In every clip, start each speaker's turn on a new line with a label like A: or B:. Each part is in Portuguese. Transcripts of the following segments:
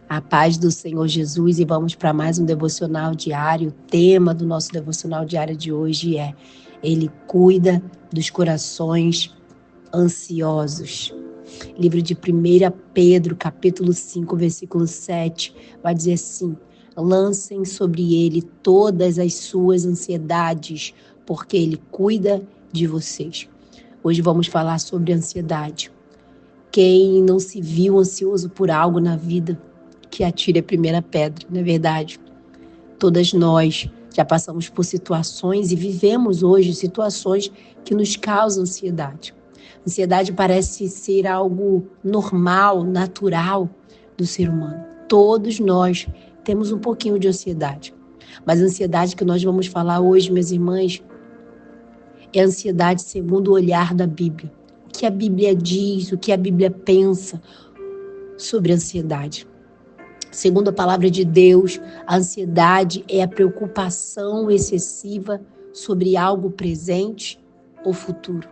A: A paz do Senhor Jesus, e vamos para mais um devocional diário. O tema do nosso devocional diário de hoje é: Ele cuida dos corações ansiosos. Livro de 1 Pedro, capítulo 5, versículo 7, vai dizer assim: lancem sobre ele todas as suas ansiedades, porque ele cuida de vocês. Hoje vamos falar sobre ansiedade. Quem não se viu ansioso por algo na vida, que atire a primeira pedra, não é verdade? Todas nós já passamos por situações e vivemos hoje situações que nos causam ansiedade. Ansiedade parece ser algo normal, natural do ser humano. Todos nós temos um pouquinho de ansiedade. Mas a ansiedade que nós vamos falar hoje, minhas irmãs, é a ansiedade segundo o olhar da Bíblia. O que a Bíblia diz, o que a Bíblia pensa sobre a ansiedade. Segundo a palavra de Deus, a ansiedade é a preocupação excessiva sobre algo presente ou futuro.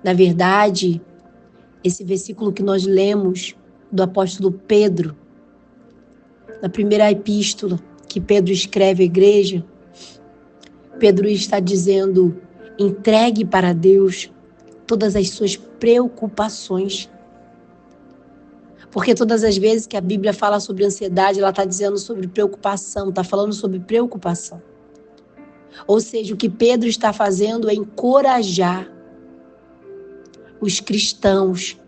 A: Na verdade, esse versículo que nós lemos do apóstolo Pedro, na primeira epístola que Pedro escreve à igreja, Pedro está dizendo: entregue para Deus todas as suas preocupações. Porque todas as vezes que a Bíblia fala sobre ansiedade, ela está dizendo sobre preocupação, está falando sobre preocupação. Ou seja, o que Pedro está fazendo é encorajar os cristãos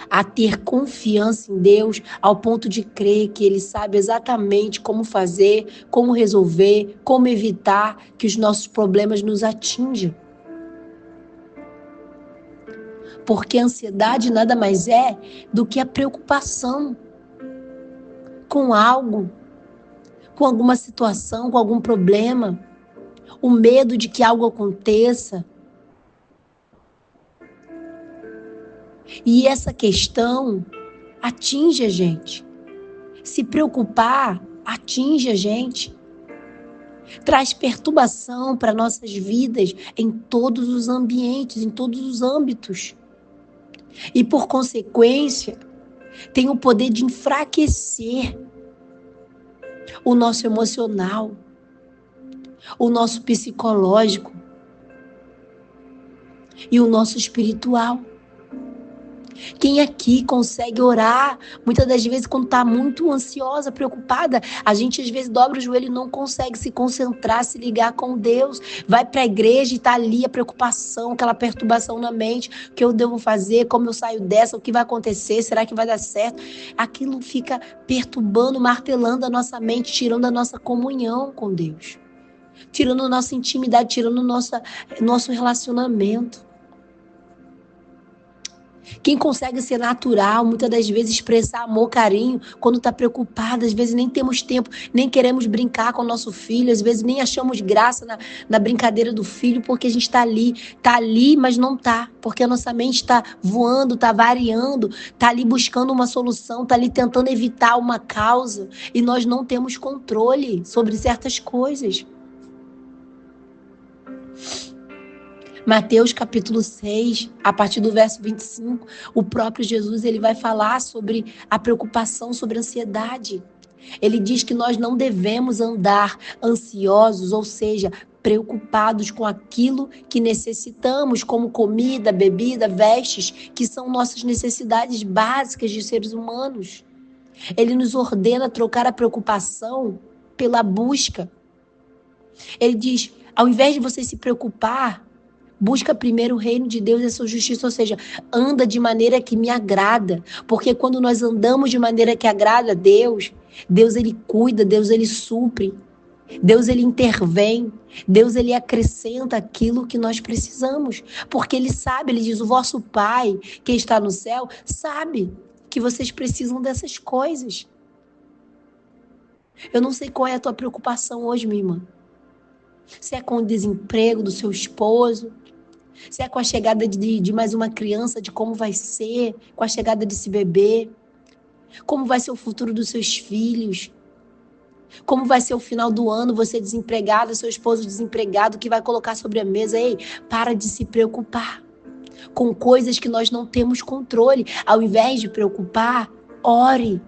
A: a ter confiança em Deus ao ponto de crer que Ele sabe exatamente como fazer, como resolver, como evitar que os nossos problemas nos atinjam. Porque a ansiedade nada mais é do que a preocupação com algo, com alguma situação, com algum problema, o medo de que algo aconteça. E essa questão atinge a gente. Se preocupar atinge a gente. Traz perturbação para nossas vidas em todos os ambientes, em todos os âmbitos. E, por consequência, tem o poder de enfraquecer o nosso emocional, o nosso psicológico e o nosso espiritual. Quem aqui consegue orar? Muitas das vezes, quando está muito ansiosa, preocupada, a gente às vezes dobra o joelho e não consegue se concentrar, se ligar com Deus. Vai para a igreja e está ali a preocupação, aquela perturbação na mente. O que eu devo fazer? Como eu saio dessa? O que vai acontecer? Será que vai dar certo? Aquilo fica perturbando, martelando a nossa mente, tirando a nossa comunhão com Deus. Tirando a nossa intimidade, tirando o nosso relacionamento. Quem consegue ser natural, muitas das vezes expressar amor, carinho, quando está preocupado, às vezes nem temos tempo, nem queremos brincar com o nosso filho, às vezes nem achamos graça na brincadeira do filho, porque a gente está ali, mas não está, porque a nossa mente está voando, está variando, está ali buscando uma solução, está ali tentando evitar uma causa, e nós não temos controle sobre certas coisas. Mateus capítulo 6, a partir do verso 25, o próprio Jesus ele vai falar sobre a preocupação, sobre a ansiedade. Ele diz que nós não devemos andar ansiosos, ou seja, preocupados com aquilo que necessitamos, como comida, bebida, vestes, que são nossas necessidades básicas de seres humanos. Ele nos ordena trocar a preocupação pela busca. Ele diz, ao invés de você se preocupar, busca primeiro o reino de Deus e a sua justiça, ou seja, anda de maneira que me agrada. Porque quando nós andamos de maneira que agrada a Deus, Deus ele cuida, Deus ele supre, Deus ele intervém, Deus ele acrescenta aquilo que nós precisamos. Porque ele sabe, ele diz, o vosso Pai que está no céu sabe que vocês precisam dessas coisas. Eu não sei qual é a tua preocupação hoje, minha irmã. Se é com o desemprego do seu esposo, se é com a chegada de mais uma criança, de como vai ser, com a chegada desse bebê, como vai ser o futuro dos seus filhos, como vai ser o final do ano, você desempregado, seu esposo desempregado, que vai colocar sobre a mesa. Ei, para de se preocupar com coisas que nós não temos controle. Ao invés de preocupar, Ore.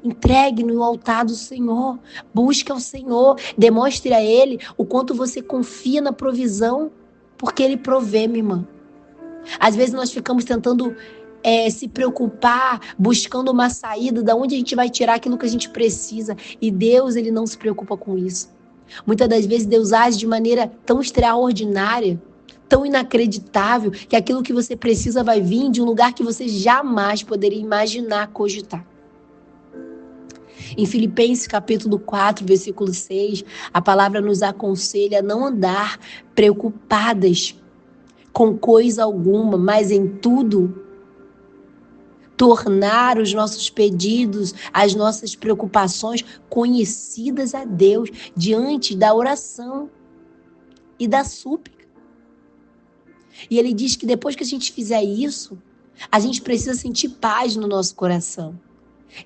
A: Entregue no altar do Senhor. Busque ao Senhor. Demonstre a Ele o quanto você confia na provisão. Porque Ele provê, minha irmã. Às vezes nós ficamos tentando se preocupar, buscando uma saída, de onde a gente vai tirar aquilo que a gente precisa. E Deus, Ele não se preocupa com isso. Muitas das vezes Deus age de maneira tão extraordinária, tão inacreditável, que aquilo que você precisa vai vir de um lugar que você jamais poderia imaginar, cogitar. Em Filipenses capítulo 4, versículo 6, a palavra nos aconselha a não andar preocupadas com coisa alguma, mas em tudo tornar os nossos pedidos, as nossas preocupações conhecidas a Deus diante da oração e da súplica. E ele diz que depois que a gente fizer isso, a gente precisa sentir paz no nosso coração.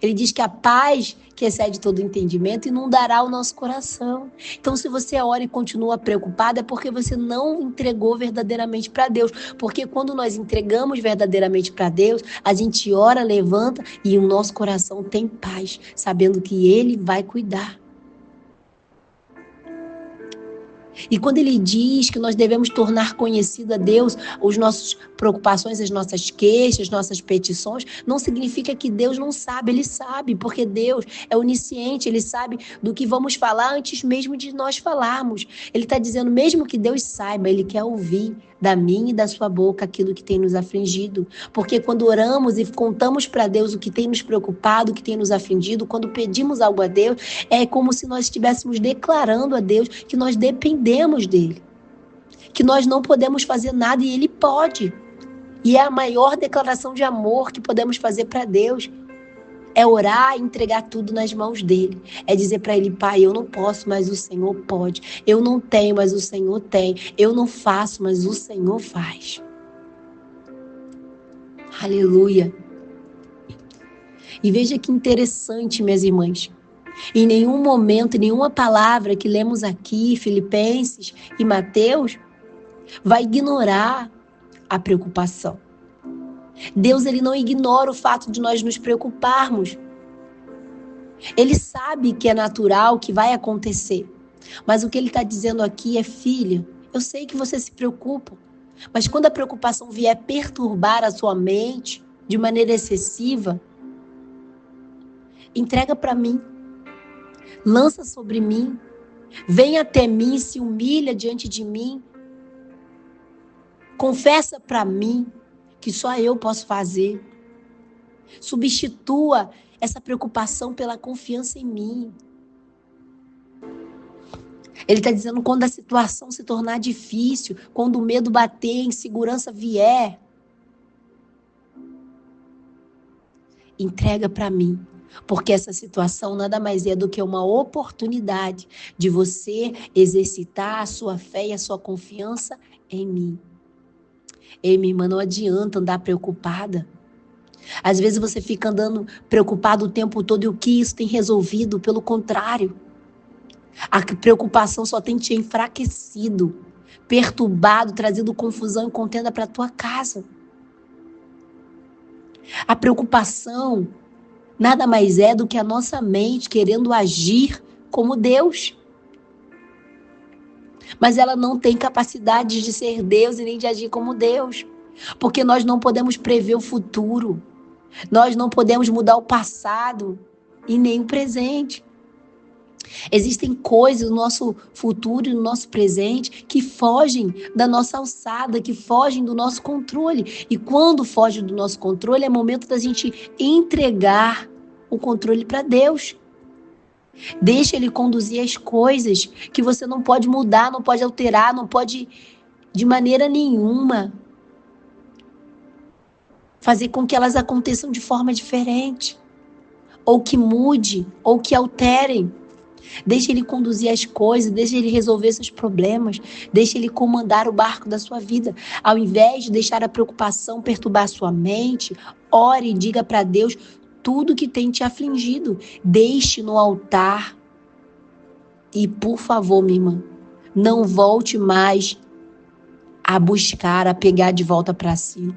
A: Ele diz que a paz que excede todo entendimento inundará o nosso coração. Então, se você ora e continua preocupado, é porque você não entregou verdadeiramente para Deus. Porque quando nós entregamos verdadeiramente para Deus, a gente ora, levanta e o nosso coração tem paz, sabendo que Ele vai cuidar. E quando ele diz que nós devemos tornar conhecido a Deus as nossas preocupações, as nossas queixas, as nossas petições, não significa que Deus não sabe, Ele sabe, porque Deus é onisciente, Ele sabe do que vamos falar antes mesmo de nós falarmos. Ele está dizendo, mesmo que Deus saiba, Ele quer ouvir da minha e da sua boca aquilo que tem nos afligido. Porque quando oramos e contamos para Deus o que tem nos preocupado, o que tem nos afligido, quando pedimos algo a Deus, é como se nós estivéssemos declarando a Deus que nós dependemos dele. Que nós não podemos fazer nada e Ele pode. E é a maior declaração de amor que podemos fazer para Deus. É orar e entregar tudo nas mãos dele. É dizer para ele, Pai, eu não posso, mas o Senhor pode. Eu não tenho, mas o Senhor tem. Eu não faço, mas o Senhor faz. Aleluia. E veja que interessante, minhas irmãs. Em nenhum momento, em nenhuma palavra que lemos aqui, Filipenses e Mateus, vai ignorar a preocupação. Deus, ele não ignora o fato de nós nos preocuparmos. Ele sabe que é natural, que vai acontecer. Mas o que ele está dizendo aqui é, filha, eu sei que você se preocupa, mas quando a preocupação vier perturbar a sua mente de maneira excessiva, entrega para mim. Lança sobre mim. Vem até mim, se humilha diante de mim. Confessa para mim que só eu posso fazer. Substitua essa preocupação pela confiança em mim. Ele está dizendo, quando a situação se tornar difícil, quando o medo bater, a insegurança vier, entrega para mim. Porque essa situação nada mais é do que uma oportunidade de você exercitar a sua fé e a sua confiança em mim. Ei, minha irmã, não adianta andar preocupada. Às vezes você fica andando preocupado o tempo todo e o que isso tem resolvido? Pelo contrário, a preocupação só tem te enfraquecido, perturbado, trazido confusão e contenda para a tua casa. A preocupação nada mais é do que a nossa mente querendo agir como Deus. Mas ela não tem capacidade de ser Deus e nem de agir como Deus. Porque nós não podemos prever o futuro. Nós não podemos mudar o passado e nem o presente. Existem coisas no nosso futuro e no nosso presente que fogem da nossa alçada, que fogem do nosso controle. E quando foge do nosso controle, é momento da gente entregar o controle para Deus. Deixa Ele conduzir as coisas que você não pode mudar, não pode alterar, não pode de maneira nenhuma fazer com que elas aconteçam de forma diferente, ou que mude, ou que alterem. Deixa Ele conduzir as coisas, deixa Ele resolver seus problemas, deixa Ele comandar o barco da sua vida. Ao invés de deixar a preocupação perturbar a sua mente, ore e diga para Deus tudo que tem te afligido. Deixe no altar. E, por favor, minha irmã, não volte mais a buscar, a pegar de volta para si.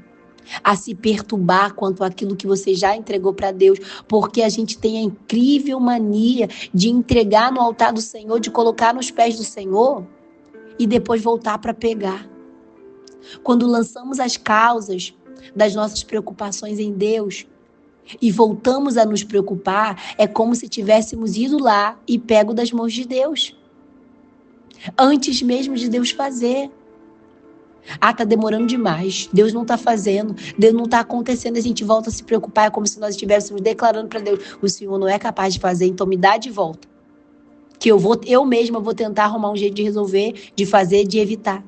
A: a se perturbar quanto àquilo que você já entregou para Deus, porque a gente tem a incrível mania de entregar no altar do Senhor, de colocar nos pés do Senhor e depois voltar para pegar. Quando lançamos as causas das nossas preocupações em Deus e voltamos a nos preocupar, é como se tivéssemos ido lá e pego das mãos de Deus, antes mesmo de Deus fazer. Tá demorando demais, Deus não tá fazendo, Deus não tá acontecendo, a gente volta a se preocupar, é como se nós estivéssemos declarando para Deus, o Senhor não é capaz de fazer, então me dá de volta, que eu mesma vou tentar arrumar um jeito de resolver, de fazer, de evitar.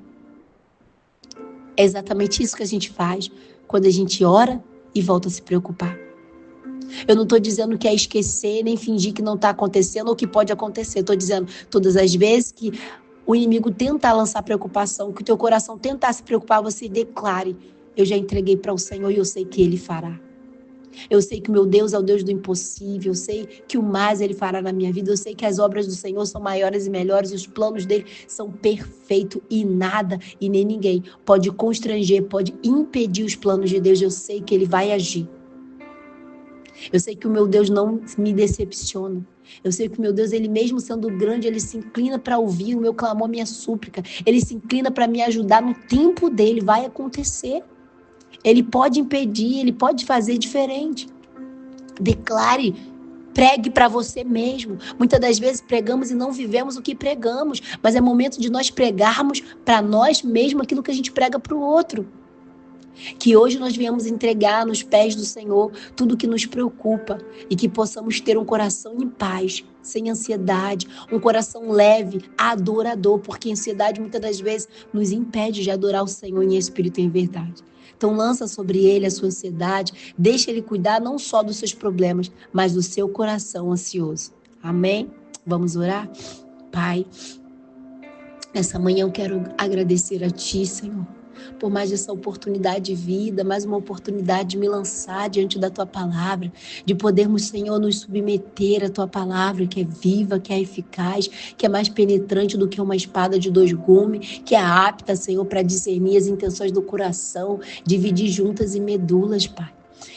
A: É exatamente isso que a gente faz quando a gente ora e volta a se preocupar. Eu não estou dizendo que é esquecer, nem fingir que não está acontecendo ou que pode acontecer. Estou dizendo todas as vezes que o inimigo tentar lançar preocupação, que o teu coração tentar se preocupar, você declare, eu já entreguei para o Senhor e eu sei que Ele fará. Eu sei que o meu Deus é o Deus do impossível, eu sei que o mais Ele fará na minha vida, eu sei que as obras do Senhor são maiores e melhores, e os planos dele são perfeitos e nada e nem ninguém pode constranger, pode impedir os planos de Deus. Eu sei que Ele vai agir. Eu sei que o meu Deus não me decepciona. Eu sei que o meu Deus, Ele mesmo sendo grande, Ele se inclina para ouvir o meu clamor, a minha súplica. Ele se inclina para me ajudar no tempo dele. Vai acontecer. Ele pode impedir, Ele pode fazer diferente. Declare, pregue para você mesmo. Muitas das vezes pregamos e não vivemos o que pregamos. Mas é momento de nós pregarmos para nós mesmos aquilo que a gente prega para o outro. Que hoje nós venhamos entregar nos pés do Senhor tudo que nos preocupa e que possamos ter um coração em paz, sem ansiedade, um coração leve, adorador, porque a ansiedade muitas das vezes nos impede de adorar o Senhor em espírito e em verdade. Então lança sobre Ele a sua ansiedade, deixa Ele cuidar não só dos seus problemas, mas do seu coração ansioso. Amém? Vamos orar? Pai, nessa manhã eu quero agradecer a Ti, Senhor, por mais essa oportunidade de vida, mais uma oportunidade de me lançar diante da Tua palavra, de podermos, Senhor, nos submeter à Tua palavra, que é viva, que é eficaz, que é mais penetrante do que uma espada de 2 gumes, que é apta, Senhor, para discernir as intenções do coração, dividir juntas e medulas, Pai.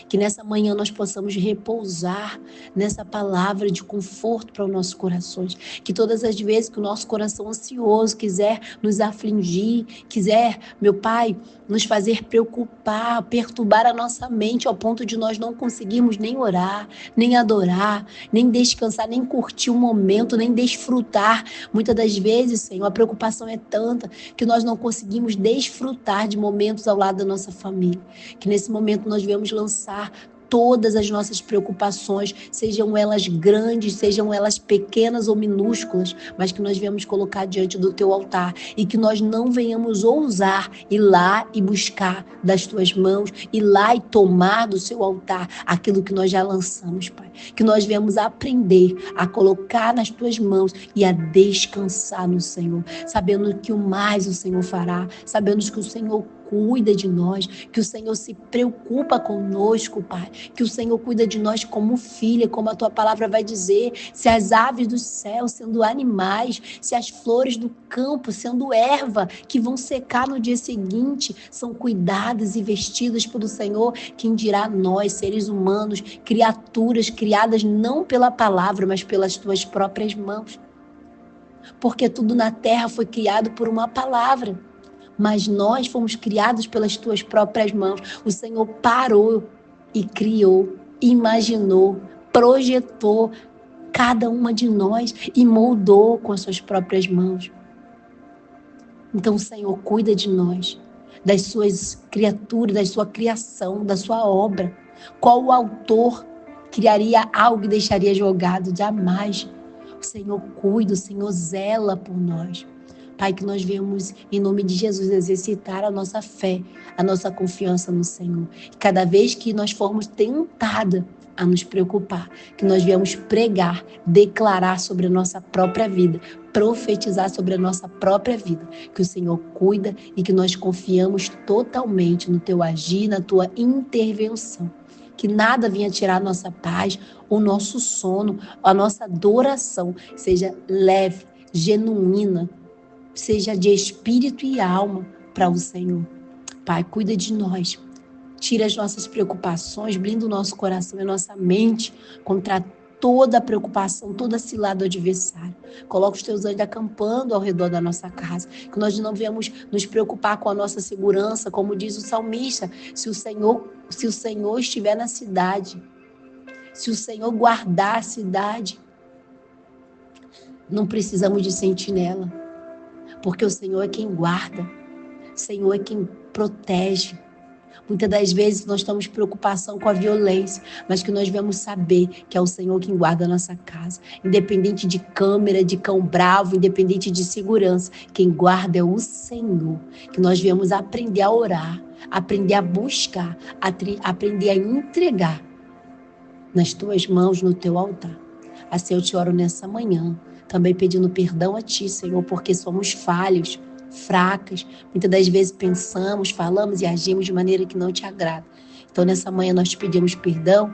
A: Que nessa manhã nós possamos repousar nessa palavra de conforto para os nossos corações. Que todas as vezes que o nosso coração ansioso quiser nos afligir, quiser, meu Pai, nos fazer preocupar, perturbar a nossa mente ao ponto de nós não conseguirmos nem orar, nem adorar, nem descansar, nem curtir o momento, nem desfrutar. Muitas das vezes, Senhor, a preocupação é tanta que nós não conseguimos desfrutar de momentos ao lado da nossa família. Que nesse momento nós venhamos lançar todas as nossas preocupações, sejam elas grandes, sejam elas pequenas ou minúsculas, mas que nós venhamos colocar diante do Teu altar e que nós não venhamos ousar ir lá e buscar das Tuas mãos, ir lá e tomar do Seu altar aquilo que nós já lançamos, Pai. Que nós venhamos aprender a colocar nas Tuas mãos e a descansar no Senhor, sabendo que o mais o Senhor fará, sabendo que o Senhor cuida de nós, que o Senhor se preocupa conosco, Pai, que o Senhor cuida de nós como filha, como a Tua palavra vai dizer, se as aves do céu sendo animais, se as flores do campo sendo erva, que vão secar no dia seguinte, são cuidadas e vestidas pelo Senhor, quem dirá nós, seres humanos, criaturas criadas não pela palavra, mas pelas Tuas próprias mãos. Porque tudo na terra foi criado por uma palavra, mas nós fomos criados pelas Tuas próprias mãos. O Senhor parou e criou, imaginou, projetou cada uma de nós e moldou com as Suas próprias mãos. Então o Senhor cuida de nós, das Suas criaturas, da Sua criação, da Sua obra. Qual o autor criaria algo e deixaria jogado? Jamais. O Senhor cuida, o Senhor zela por nós. Pai, que nós venhamos, em nome de Jesus, exercitar a nossa fé, a nossa confiança no Senhor. E cada vez que nós formos tentadas a nos preocupar, que nós venhamos pregar, declarar sobre a nossa própria vida, profetizar sobre a nossa própria vida, que o Senhor cuida e que nós confiamos totalmente no Teu agir, na Tua intervenção. Que nada venha tirar a nossa paz, o nosso sono, a nossa adoração, seja leve, genuína, seja de espírito e alma para o Senhor. Pai, cuida de nós. Tira as nossas preocupações, blinda o nosso coração e a nossa mente contra toda a preocupação, toda cilada do adversário. Coloca os teus anjos acampando ao redor da nossa casa, que nós não venhamos nos preocupar com a nossa segurança, como diz o salmista, se o Senhor estiver na cidade, se o Senhor guardar a cidade, não precisamos de sentinela, porque o Senhor é quem guarda, o Senhor é quem protege. Muitas das vezes nós estamos preocupação com a violência, mas que nós devemos saber que é o Senhor quem guarda a nossa casa. Independente de câmera, de cão bravo, independente de segurança, quem guarda é o Senhor. Que nós devemos aprender a orar, aprender a buscar, aprender a entregar nas tuas mãos, no teu altar. Assim eu te oro nessa manhã, também pedindo perdão a ti, Senhor, porque somos falhos, fracas. Muitas das vezes pensamos, falamos e agimos de maneira que não te agrada. Então nessa manhã nós te pedimos perdão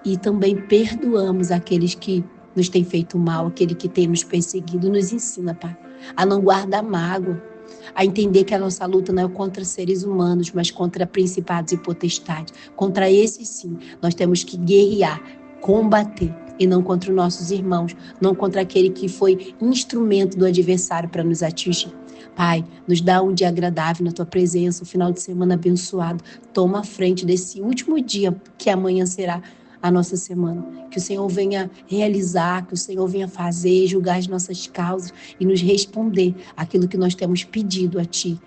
A: e também perdoamos aqueles que nos têm feito mal, aquele que tem nos perseguido. Nos ensina, Pai, a não guardar mágoa, a entender que a nossa luta não é contra seres humanos, mas contra principados e potestades. Contra esses sim, nós temos que guerrear, combater, e não contra os nossos irmãos, não contra aquele que foi instrumento do adversário para nos atingir. Pai, nos dá um dia agradável na tua presença, um final de semana abençoado. Toma a frente desse último dia, que amanhã será a nossa semana. Que o Senhor venha realizar, que o Senhor venha fazer, julgar as nossas causas e nos responder aquilo que nós temos pedido a Ti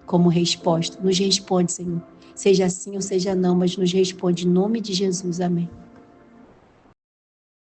A: como resposta. Nos responde, Senhor. Seja sim ou seja não, mas nos responde em nome de Jesus. Amém.